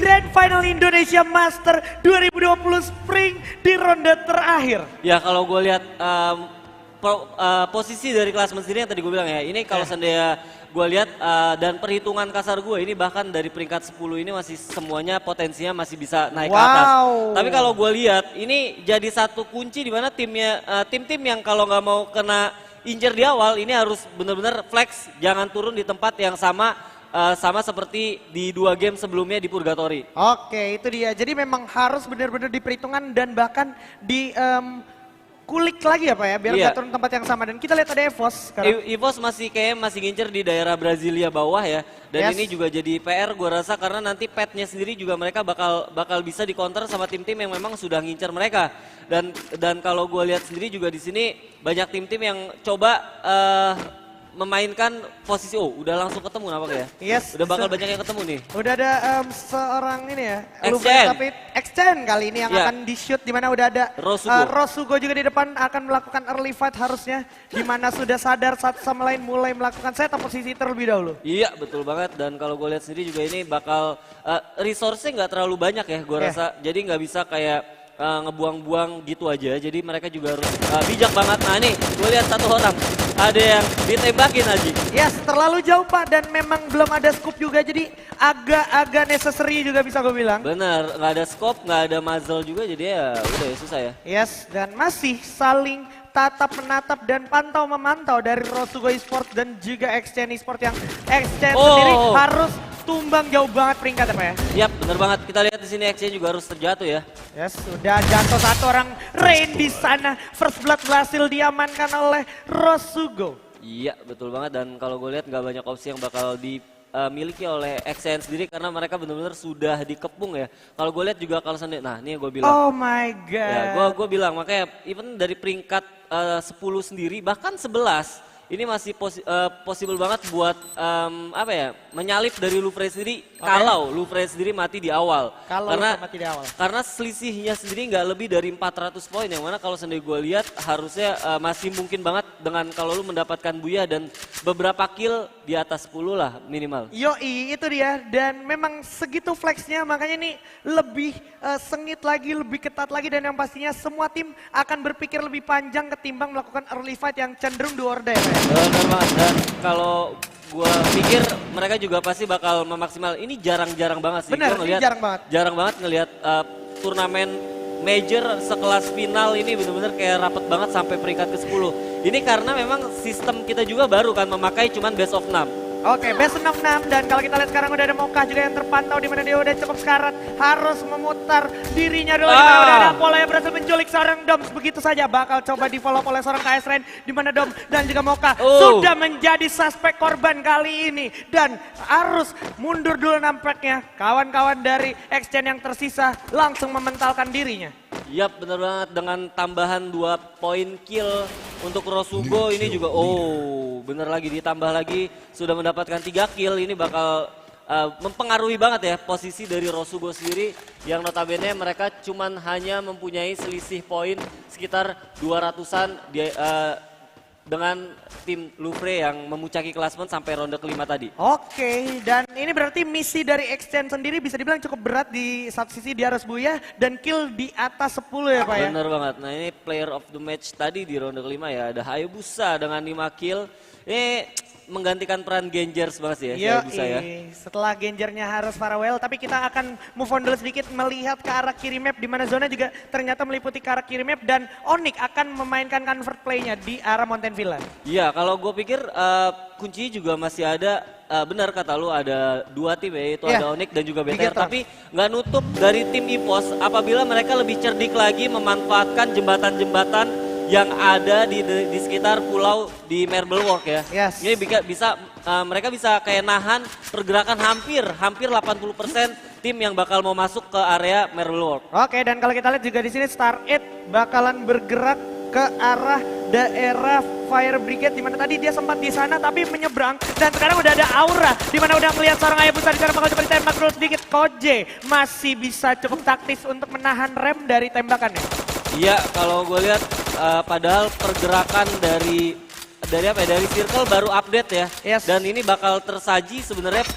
Grand Final Indonesia Master 2020 Spring di ronde terakhir. Ya kalau gue lihat posisi dari klasemen sendiri yang tadi gue bilang ya, ini kalau seandainya gue lihat dan perhitungan kasar gue ini bahkan dari peringkat 10 ini masih semuanya potensinya masih bisa naik ke atas. Tapi kalau gue lihat ini jadi satu kunci di mana tim-tim yang kalau nggak mau kena injer di awal ini harus benar-benar flex, jangan turun di tempat yang sama seperti di 2 game sebelumnya di Purgatory. Oke, itu dia. Jadi memang harus benar-benar diperhitungkan dan bahkan di kulik lagi ya Pak ya, biar nggak turun tempat yang sama. Dan kita lihat ada EVOS sekarang. EVOS masih ngincer di daerah Brasilia bawah ya. Dan ini juga jadi PR gue rasa karena nanti petnya sendiri juga mereka bakal bisa dikonter sama tim-tim yang memang sudah ngincer mereka. Dan kalau gue lihat sendiri juga di sini banyak tim-tim yang coba memainkan posisi, udah langsung ketemu nampaknya ya? Yes. Udah bakal banyak yang ketemu nih. Udah ada seorang ini ya, Exchange. Exchange kali ini yang akan di-shoot, dimana udah ada Rosugo juga di depan akan melakukan early fight harusnya, dimana sudah sadar satu sama lain mulai melakukan setup posisi terlebih dahulu. Iya betul banget, dan kalau gue lihat sendiri juga ini bakal resource-nya nggak terlalu banyak ya gue rasa, jadi nggak bisa kayak ngebuang-buang gitu aja, jadi mereka juga harus bijak banget. Nah nih gue lihat satu orang ada yang ditembakin Aji. Yes, terlalu jauh Pak, dan memang belum ada scoop juga, jadi agak necessary juga bisa gue bilang. Bener, nggak ada scope, nggak ada muzzle juga, jadi ya udah ya susah ya. Yes, dan masih saling tatap menatap dan pantau memantau dari Rosugo Esports dan juga Exchange Esports, yang Exchange sendiri harus tumbang jauh banget peringkat ya Pak ya? Yap, bener banget. Kita lihat di sini Exchange juga harus terjatuh ya. Yes, sudah jatuh satu orang. Rain di sana. First blood berhasil diamankan oleh Rosugo. Iya, betul banget. Dan kalau gue lihat nggak banyak opsi yang bakal dimiliki oleh Exchange sendiri karena mereka benar-benar sudah dikepung ya. Kalau gue lihat juga kalau sendiri, nah ini yang gue bilang. Oh my god. Ya, gue bilang makanya even dari peringkat 10 sendiri bahkan 11. Ini masih possible banget buat menyalip dari Lufrey sendiri kalau Lufrey sendiri mati di awal. Karena selisihnya sendiri nggak lebih dari 400 poin, yang mana kalau sendiri gue lihat harusnya masih mungkin banget dengan kalau lu mendapatkan Buya dan beberapa kill di atas 10 lah minimal. Yoi, itu dia, dan memang segitu flexnya, makanya ini lebih sengit lagi, lebih ketat lagi, dan yang pastinya semua tim akan berpikir lebih panjang ketimbang melakukan early fight yang cenderung do or die. Benar banget, dan kalau gue pikir mereka juga pasti bakal memaksimal. Ini jarang-jarang banget sih. Benar, ini jarang banget ngelihat turnamen major sekelas final ini benar-benar kayak rapet banget sampai peringkat ke-10. Ini karena memang sistem kita juga baru kan memakai cuman best of 6. Oke, best 6-6, dan kalau kita lihat sekarang udah ada Mocha juga yang terpantau, di mana dia udah cukup sekarat, harus memutar dirinya dulu. Udah ada Pola yang berhasil menculik seorang Dom, begitu saja bakal coba di follow oleh seorang KS Rain, di mana Dom dan juga Mocha sudah menjadi suspek korban kali ini, dan harus mundur dulu nampaknya. Kawan-kawan dari Exchange yang tersisa langsung mementalkan dirinya. Yap, bener banget, dengan tambahan 2 poin kill untuk Rosugo ini juga bener lagi ditambah lagi sudah mendapatkan 3 kill. Ini bakal mempengaruhi banget ya posisi dari Rosugo sendiri, yang notabene mereka cuman hanya mempunyai selisih poin sekitar 200-an dengan tim Lufrey yang memuncaki klasemen sampai ronde kelima tadi. Oke, dan ini berarti misi dari Exchange sendiri bisa dibilang cukup berat. Di satu sisi dia harus Buya dan kill di atas 10 ya Pak ya? Bener banget, nah ini player of the match tadi di ronde kelima ya, ada Hayabusa dengan 5 kill. Ini menggantikan peran Gengers banget sih ya, Hayabusa ya. Setelah Gengernya harus farewell, tapi kita akan move on dulu sedikit melihat ke arah kiri map, di mana zona juga ternyata meliputi ke arah kiri map, dan Onyx akan memainkan convert play-nya di arah Mountain Villa. Iya, kalau gue pikir kuncinya juga masih ada, benar kata lu ada 2 tim ya, yaitu ada Onyx dan juga BTR, tapi nggak nutup dari tim EVOS apabila mereka lebih cerdik lagi memanfaatkan jembatan-jembatan yang ada di sekitar pulau di Marble Walk ya. Ini mereka bisa kayak nahan pergerakan hampir 80% tim yang bakal mau masuk ke area Marble Walk. Oke, dan kalau kita lihat juga di sini Star 8 bakalan bergerak ke arah daerah Fire Brigade, di mana tadi dia sempat di sana tapi menyeberang, dan sekarang udah ada Aura di mana udah melihat seorang Hayabusa di sana bakal coba ditembak dulu sedikit. Koje masih bisa cukup taktis untuk menahan rem dari tembakannya. Iya, kalau gue lihat padahal pergerakan dari circle baru update ya. Dan ini bakal tersaji sebenarnya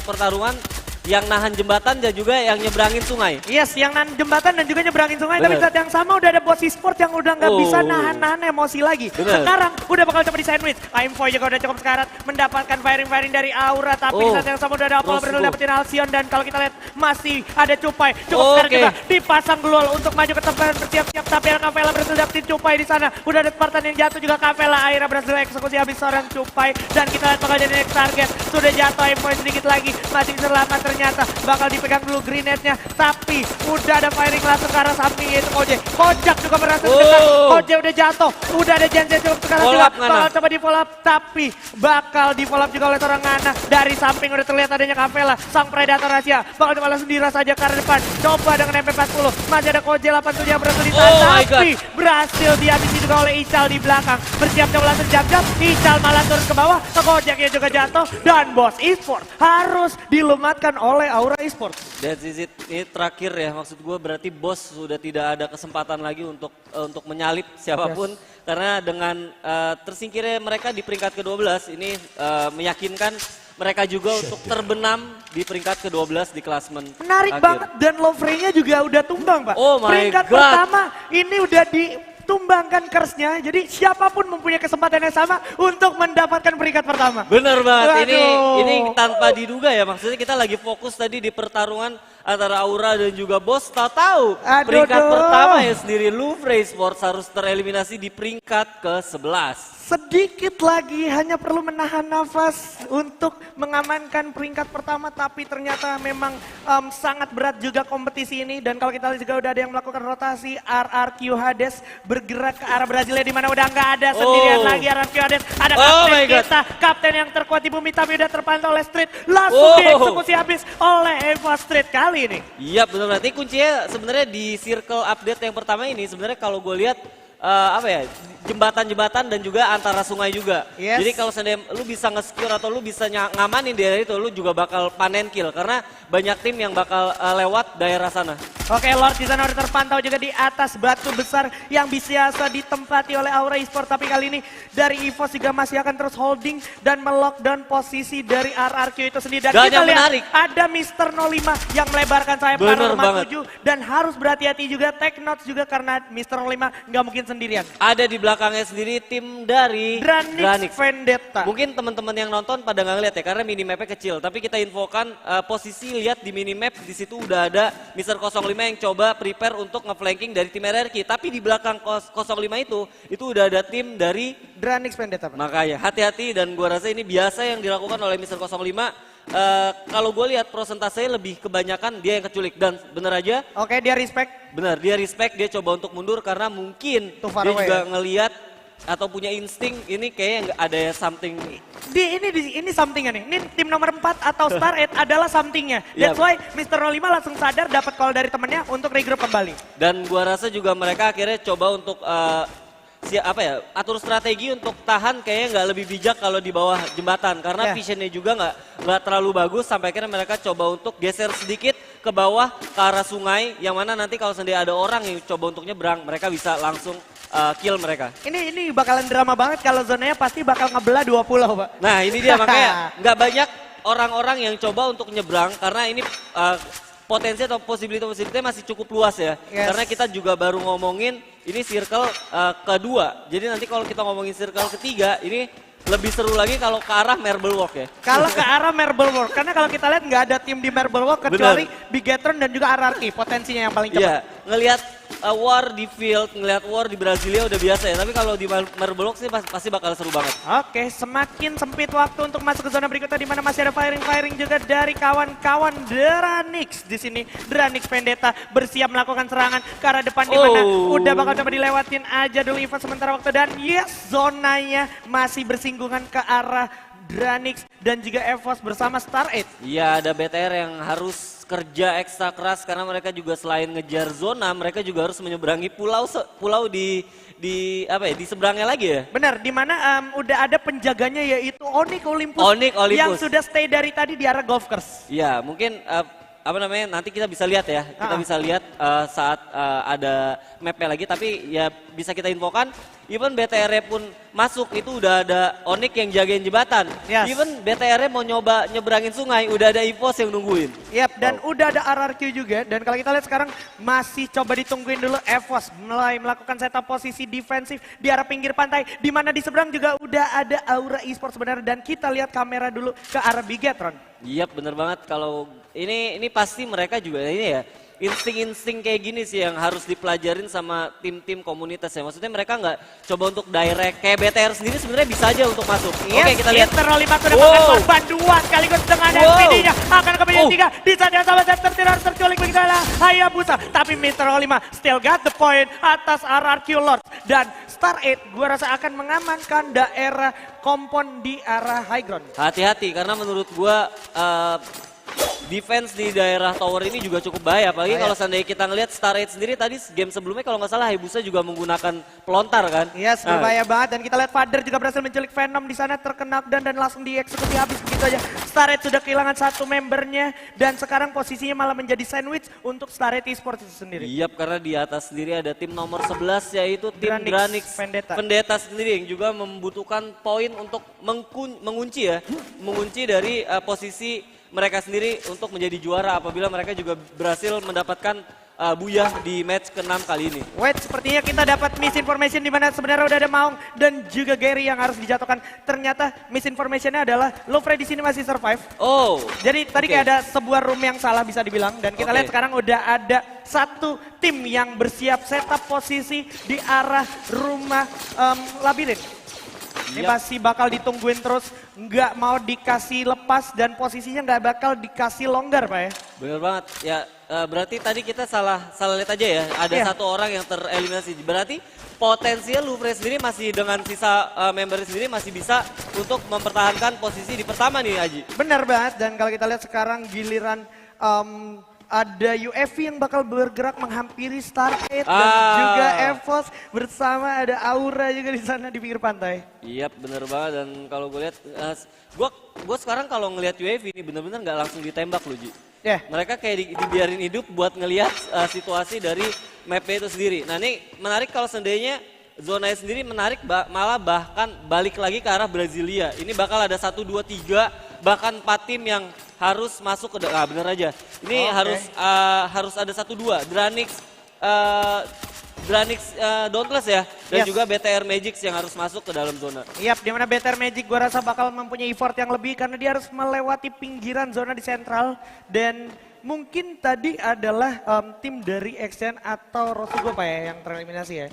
pertarungan yang nahan jembatan dan juga yang nyebrangin sungai. Yes, yang nahan jembatan dan juga nyebrangin sungai. Tapi saat yang sama udah ada bos e-sport yang udah nggak bisa nahan-nahan emosi lagi. Sekarang udah bakal coba di sandwich. Aim4 juga udah cukup sekarat mendapatkan firing dari Aura. Tapi saat yang sama udah ada Apollo berhasil dapetin Alcyon. Dan kalau kita lihat masih ada Cupai. Cukup sekarat juga dipasang Glul untuk maju ke tempat bersiap-siap. Tapi ada Kavela berhasil dapetin Cupai di sana. Udah ada Spartan yang jatuh juga. Kavela akhirnya berhasil eksekusi habis seorang Cupai. Dan kita lihat bakal jadi next target. Sudah jatuh Aim4 sedikit lagi. Masih selamat ternyata. Bakal dipegang dulu grenade-nya. Tapi udah ada firing langsung ke arah samping yaitu Koje. Kojak juga berhasil mendekat. Koje udah jatuh. Udah ada Jansen cukup sekarang juga. Bakal coba di follow up. Tapi bakal di follow up juga oleh seorang Ngana. Dari samping udah terlihat adanya Kavela. Sang predator rahasia. Bakal coba langsung diras saja ke arah depan. Coba dengan MP40. Masih ada Koje 87 yang berhasil ditahan. Tapi berhasil dihabisi juga oleh Ical di belakang. Bersiap coba langsung jam-jam. Ical malah turun ke bawah. Kojaknya juga jatuh. Dan bos e-sport harus dilumatkan oleh Aura e-sport. That's it. Ini terakhir ya, maksud gue berarti bos sudah tidak ada kesempatan lagi untuk menyalip siapapun. Karena dengan tersingkirnya mereka di peringkat ke-12 ini meyakinkan mereka juga untuk terbenam di peringkat ke-12 di klasemen. Menarik banget dan Lovre-nya juga udah tumbang Pak. Oh my peringkat God. pertama ini udah ditumbangkan curse-nya. Jadi siapapun mempunyai kesempatan yang sama untuk mendapatkan peringkat pertama. Bener banget, ini tanpa diduga ya, maksudnya kita lagi fokus tadi di pertarungan antara Aura dan juga bos, tahu peringkat pertama ya sendiri Louvre Sports harus tereliminasi di peringkat ke-11. Sedikit lagi hanya perlu menahan nafas untuk mengamankan peringkat pertama, tapi ternyata memang sangat berat juga kompetisi ini. Dan kalau kita lihat juga udah ada yang melakukan rotasi. RRQ Hades bergerak ke arah Brasilia di mana udah nggak ada sendirian lagi RRQ Hades. Ada kapten kita, kapten yang terkuat di bumi tapi udah terpantau oleh Street. Langsung dieksekusi habis oleh Eva Street kali ini. Iya benar, berarti kuncinya sebenarnya di circle update yang pertama ini sebenarnya kalau gue lihat jembatan-jembatan dan juga antara sungai juga. Jadi kalau seandainya lu bisa nge-secure atau lu bisa ngamanin daerah itu, lu juga bakal panen kill karena banyak tim yang bakal lewat daerah sana. Oke, Lord di sana udah terpantau juga di atas batu besar yang biasa ditempati oleh Aura Esports. Tapi kali ini dari EVOS juga masih akan terus holding dan melockdown posisi dari RRQ itu sendiri. Dan kita lihat ada Mr. 05 yang melebarkan sayap ke arah rumah 7 dan harus berhati-hati juga take notes juga karena Mr. 05 nggak mungkin sendirian. Ada di belakangnya sendiri tim dari Dranix Vendetta. Mungkin teman-teman yang nonton pada nggak ngeliat ya karena minimapnya kecil. Tapi kita infokan posisi lihat di minimap di situ udah ada Mr. 05 yang coba prepare untuk nge-flanking dari tim RRQ. Tapi di belakang 05 itu udah ada tim dari Dranix Vendetta. Makanya hati-hati dan gua rasa ini biasa yang dilakukan oleh Mr. 05. Kalau gue lihat prosentasenya lebih kebanyakan dia yang keculik dan bener aja. Oke, dia respect. Bener, dia respect, dia coba untuk mundur karena mungkin dia juga ngelihat atau punya insting ini kayaknya nggak ada something. Ini somethingnya nih. Ini tim nomor 4 atau Star 8 adalah somethingnya. That's why Mr. 05 langsung sadar dapat call dari temennya untuk regroup kembali. Dan gua rasa juga mereka akhirnya coba untuk atur strategi untuk tahan kayaknya nggak lebih bijak kalau di bawah jembatan karena visionnya juga nggak terlalu bagus sampai akhirnya mereka coba untuk geser sedikit ke bawah ke arah sungai yang mana nanti kalau sendiri ada orang yang coba untuk nyebrang mereka bisa langsung kill mereka. Ini bakalan drama banget kalau zonanya pasti bakal ngebelah 2 pulau Pak. Nah ini dia makanya nggak banyak orang-orang yang coba untuk nyebrang karena ini potensi atau possibility-nya masih cukup luas ya. Karena kita juga baru ngomongin ini circle kedua. Jadi nanti kalau kita ngomongin circle ketiga ini lebih seru lagi kalau ke arah Marble Walk ya. Kalau ke arah Marble Walk, karena kalau kita lihat nggak ada tim di Marble Walk kecuali Bigetron dan juga RRQ potensinya yang paling cepat. Iya, ngelihat war di field, ngelihat war di Brasilia udah biasa ya. Tapi kalau di Marble Walk sih pasti bakal seru banget. Oke, semakin sempit waktu untuk masuk ke zona berikutnya di mana masih ada firing juga dari kawan-kawan Dranix di sini. Dranix Vendetta bersiap melakukan serangan ke arah depan di mana udah bakal coba dilewatin aja dulu EVOS sementara waktu dan zonanya masih bersinggungan ke arah Dranix dan juga EVOS bersama Star 8. Iya, ada BTR yang harus kerja ekstra keras karena mereka juga selain ngejar zona, mereka juga harus menyeberangi pulau di seberangnya lagi ya. Benar, di mana udah ada penjaganya yaitu Onyx Olympus. Onyx Olympus yang sudah stay dari tadi di arah golf course. Iya, mungkin apa namanya, nanti kita bisa lihat ya, kita bisa lihat saat ada mapnya lagi, tapi ya bisa kita infokan, even BTR pun masuk itu udah ada Onyx yang jagain jembatan. Yes. Even BTR mau nyoba nyeberangin sungai, udah ada EVOS yang nungguin. Yap, dan udah ada RRQ juga, dan kalau kita lihat sekarang masih coba ditungguin dulu EVOS mulai melakukan setup posisi defensif di arah pinggir pantai, di mana di seberang juga udah ada Aura Esports sebenarnya, dan kita lihat kamera dulu ke arah Bigetron. Iya bener banget, kalau ini pasti mereka juga ini ya, insting-insting kayak gini sih yang harus dipelajarin sama tim-tim komunitas ya. Maksudnya mereka nggak coba untuk direct, kayak BTR sendiri sebenarnya bisa aja untuk masuk. Yes, Oke, kita lihat. Internal 5 sudah makan korban 2 sekaligus dengan SPD-nya akan ke menit 3. Di saat yang sama center tidak terculik begitu adalah Hayabusa. Tapi Internal 5 still got the point atas RRQ Lords. Dan Star 8 gua rasa akan mengamankan daerah kompon di arah high ground. Hati-hati karena menurut gua defense di daerah tower ini juga cukup bahaya. Apalagi kalau seandainya kita ngelihat Star 8 sendiri tadi game sebelumnya kalau nggak salah Hayabusa juga menggunakan pelontar kan. Yes, berbahaya banget. Dan kita lihat Father juga berhasil menculik Venom di sana, terkena dan langsung dieksekusi habis begitu aja. Star 8 sudah kehilangan satu membernya dan sekarang posisinya malah menjadi sandwich untuk Star 8 Esports itu sendiri. Iya, karena di atas sendiri ada tim nomor 11 yaitu tim Dranix Vendetta sendiri yang juga membutuhkan poin untuk mengunci dari posisi mereka sendiri untuk menjadi juara apabila mereka juga berhasil mendapatkan buyah di match ke-6 kali ini. Wait, sepertinya kita dapat misinformation di mana sebenarnya udah ada Maung dan juga Gary yang harus dijatuhkan. Ternyata misinformationnya adalah Lovre di sini masih survive. Oh. Jadi tadi kayak ada sebuah room yang salah bisa dibilang, dan kita lihat sekarang udah ada satu tim yang bersiap setup posisi di arah rumah labirin. Ini masih bakal ditungguin terus, nggak mau dikasih lepas dan posisinya nggak bakal dikasih longgar Pak ya. Bener banget, ya berarti tadi kita salah lihat aja ya, ada satu orang yang tereliminasi. Berarti potensial Louvre sendiri masih dengan sisa member sendiri masih bisa untuk mempertahankan posisi di pertama nih Aji. Benar banget, dan kalau kita lihat sekarang giliran ada UFV yang bakal bergerak menghampiri Star 8 dan juga EVOS bersama ada Aura juga di sana di pinggir pantai. Iya bener banget, dan kalau gue lihat, gue sekarang kalau ngelihat UAV ini bener-bener nggak langsung ditembak loh Ji. Mereka kayak dibiarin hidup buat ngelihat situasi dari mapnya itu sendiri. Nah ini menarik kalau seandainya zonanya sendiri menarik, malah bahkan balik lagi ke arah Brasilia. Ini bakal ada 1, 2, 3 bahkan 4 tim yang harus masuk ke bener aja. Ini harus ada 1, 2 Dranix Dauntless ya, dan juga BTR Magic yang harus masuk ke dalam zona. Yap, dimana BTR Magic gua rasa bakal mempunyai effort yang lebih karena dia harus melewati pinggiran zona di sentral, dan mungkin tadi adalah tim dari XN atau Rosugo Pak ya yang tereliminasi ya.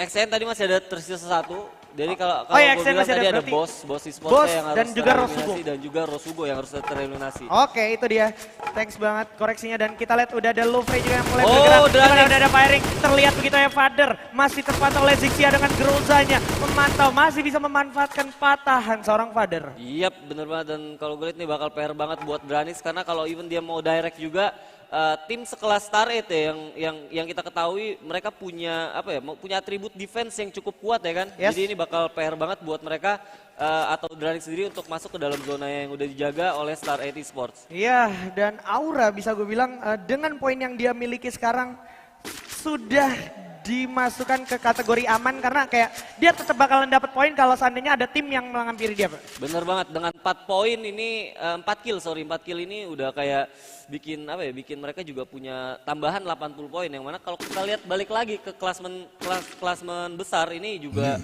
XN tadi masih ada tersisa 1. Jadi kalau XN gue bilang masih tadi ada berarti Boss Esports yang harus dan juga Rosugo. Dan juga Rosugo yang harus tereliminasi. Oke, itu dia. Thanks banget koreksinya, dan kita lihat udah ada Lovre juga yang mulai bergerak. Udah ada firing, terlihat begitu ya Father. Masih terpantau oleh Zixia dengan Grozanya. Memantau, masih bisa memanfaatkan patahan seorang Father. Iya bener banget, dan kalau gue lihat nih bakal PR banget buat Dranix karena kalau even dia mau direct juga, tim sekelas Star 8 ya yang kita ketahui mereka punya punya atribut defense yang cukup kuat ya kan. Jadi ini bakal PR banget buat mereka atau Dranix sendiri untuk masuk ke dalam zona yang udah dijaga oleh Star 8 Esports. Iya, dan Aura bisa gue bilang dengan poin yang dia miliki sekarang sudah dimasukkan ke kategori aman karena kayak dia tetap bakalan dapat poin kalau seandainya ada tim yang menghampiri dia Pak. Bener banget, dengan 4 poin ini 4 kill ini udah kayak bikin mereka juga punya tambahan 80 poin, yang mana kalau kita lihat balik lagi ke klasmen besar ini juga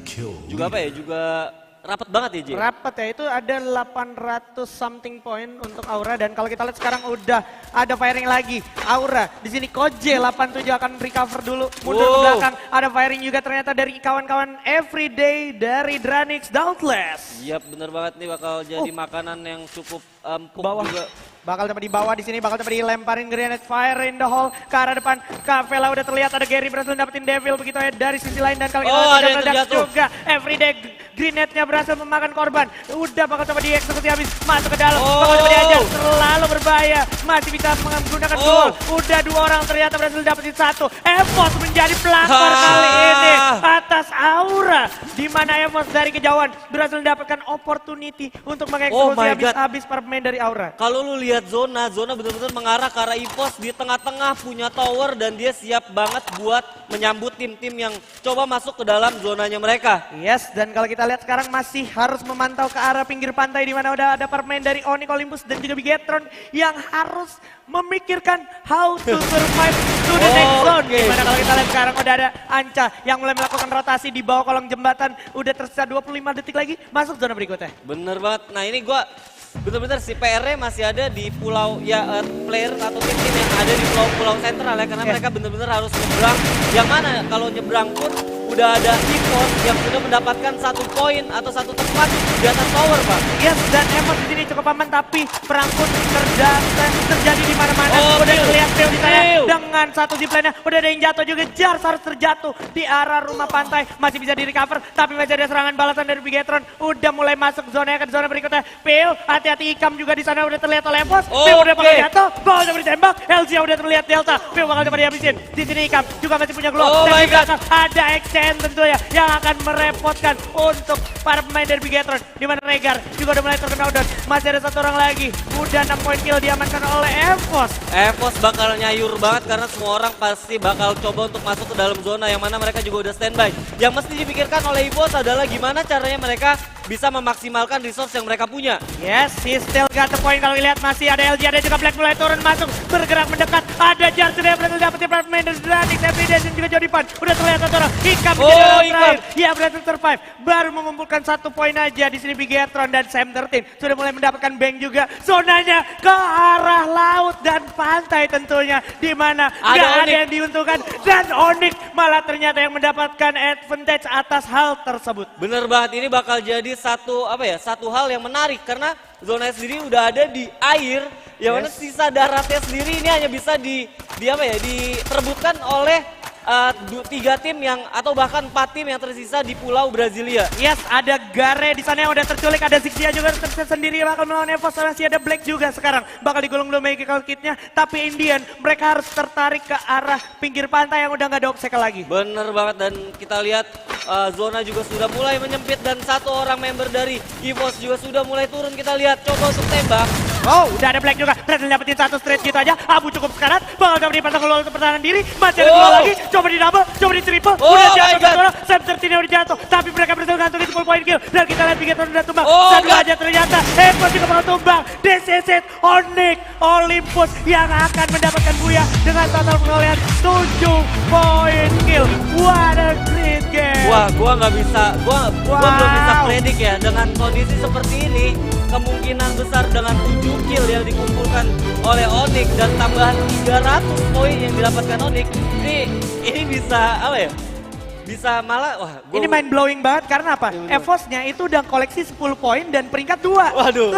rapat banget ya J. Rapat ya, itu ada 800 something point untuk Aura, dan kalau kita lihat sekarang udah ada firing lagi. Aura di sini Koje 87 akan recover dulu, mundur ke belakang. Ada firing juga ternyata dari kawan-kawan Everyday dari Dranix Dauntless. Iya bener banget nih, bakal jadi makanan yang cukup empuk juga. Bakal dapat di bawah di sini, bakal dapat dilemparin grenade fire in the hole ke arah depan. Kavela udah terlihat ada Gary berhasil dapetin Devil begitu ya dari sisi lain, dan kalau kita ada yang terjatuh juga Everyday Grenade-nya berhasil memakan korban. Udah bakal coba dieksekusi habis. Masuk ke dalam. Bakal coba diajar. Terlalu berbahaya. Masih bisa menggunakan gol. Udah 2 orang ternyata berhasil dapetin 1. EVOS menjadi pelakor kali ini atas Aura. Di mana EVOS dari kejauhan berhasil mendapatkan opportunity untuk mengeksekusi habis para pemain dari Aura. Kalau lu lihat zona benar-benar mengarah ke arah EVOS di tengah-tengah punya tower dan dia siap banget buat menyambut tim-tim yang coba masuk ke dalam zonanya mereka. Yes, dan kalau kita lihat sekarang masih harus memantau ke arah pinggir pantai di mana udah ada para pemain dari Onyx Olympus dan juga Bigetron yang harus memikirkan how to survive to the next zone. Dimana kalau kita lihat sekarang udah ada Anca yang mulai melakukan rotasi di bawah kolong jembatan. Udah tersisa 25 detik lagi masuk zona berikutnya. Bener banget. Nah ini gua bener-bener si PR-nya masih ada di pulau ya player atau tim-tim yang ada di pulau-pulau sentral ya karena mereka bener-bener harus nyebrang. Yang mana kalau nyebrang pun udah ada EVOS yang sudah mendapatkan 1 poin atau 1 tempat di atas tower, Pak. Yes, dan EVOS di sini cukup aman tapi perang pun terjadi di mana-mana. Udah terlihat Phil di sana dengan 1 zipline-nya. Udah ada yang jatuh juga. Jars harus terjatuh di arah rumah pantai. Masih bisa di-recover tapi masih ada serangan balasan dari Bigetron. Udah mulai masuk zona ke zona berikutnya. Phil, hati-hati Ikam juga di sana udah terlihat oleh EVOS. Phil udah bakal jatuh, bakal coba ditembak. LG udah terlihat Delta. Phil bakal coba dihabisin. Di sini Ikam juga masih punya glow. Dan di belakang ada Exchange tentunya yang akan merepotkan untuk para pemain dari Bigetron. Di mana Regar juga udah mulai terkena down. Masih ada 1 orang lagi. Udah 6 poin kill diamankan oleh EVOS. EVOS bakal nyayur banget karena semua orang pasti bakal coba untuk masuk ke dalam zona yang mana mereka juga udah standby. Yang mesti dipikirkan oleh EVOS adalah gimana caranya mereka bisa memaksimalkan resource yang mereka punya. Yes, he still got the point. Kalau lihat masih ada LG, ada juga Black mulai turun masuk, bergerak mendekat. Ada Jar sudah berhasil dapetin para pemain dari Dranik, Everyday dan juga Jody Pan. Udah terlihat 1 orang. Ikam menjadi orang terakhir. Ya berhasil survive. Baru mengumpulkan 1 poin aja di sini Bigetron dan Sam 13 sudah mulai mendapatkan bank juga. Zonanya ke arah laut dan pantai tentunya, di mana nggak ada yang diuntungkan dan Onyx malah ternyata yang mendapatkan advantage atas hal tersebut. Bener banget, ini bakal jadi satu hal yang menarik karena zona sendiri udah ada di air, yang mana sisa daratnya sendiri ini hanya bisa diperebutkan oleh 3 tim yang atau bahkan 4 tim yang tersisa di Pulau Brasilia. Yes, ada Gare di sana yang udah terculik, ada Zixia juga sendiri bakal melawan EVOS, masih ada Black juga sekarang bakal digulung dulu magical kitnya, tapi Indian mereka harus tertarik ke arah pinggir pantai yang udah nggak ada obstacle lagi. Bener banget, dan kita lihat zona juga sudah mulai menyempit dan 1 orang member dari EVOS juga sudah mulai turun. Kita lihat coba untuk tembak. Oh, udah ada Black juga, berhasil dapetin 1 straight gitu aja. Abu cukup sekarat, bakal coba dipasang keluar untuk pertahanan diri. Masih ada 2 lagi, coba di double, coba di triple. Udah jatuh ke orang, Sam 13 udah jatuh. Tapi mereka berhasil ngantongin 10 poin kill. Dan kita lihat Bigetron udah tumbang. Satu aja ternyata, EVOS juga bakal tumbang. This is it, Onyx Olympus yang akan mendapatkan buya dengan total pengolehan 7 poin kill. What a great game. Wah, gua belum bisa predik ya dengan kondisi seperti ini. Kemungkinan besar dengan 7 kill yang dikumpulkan oleh Onyx dan tambahan 300 poin yang didapatkan Onyx, ini bisa bisa malah ini mind blowing banget karena apa? EVOS-nya itu udah koleksi 10 poin dan peringkat 2. Waduh.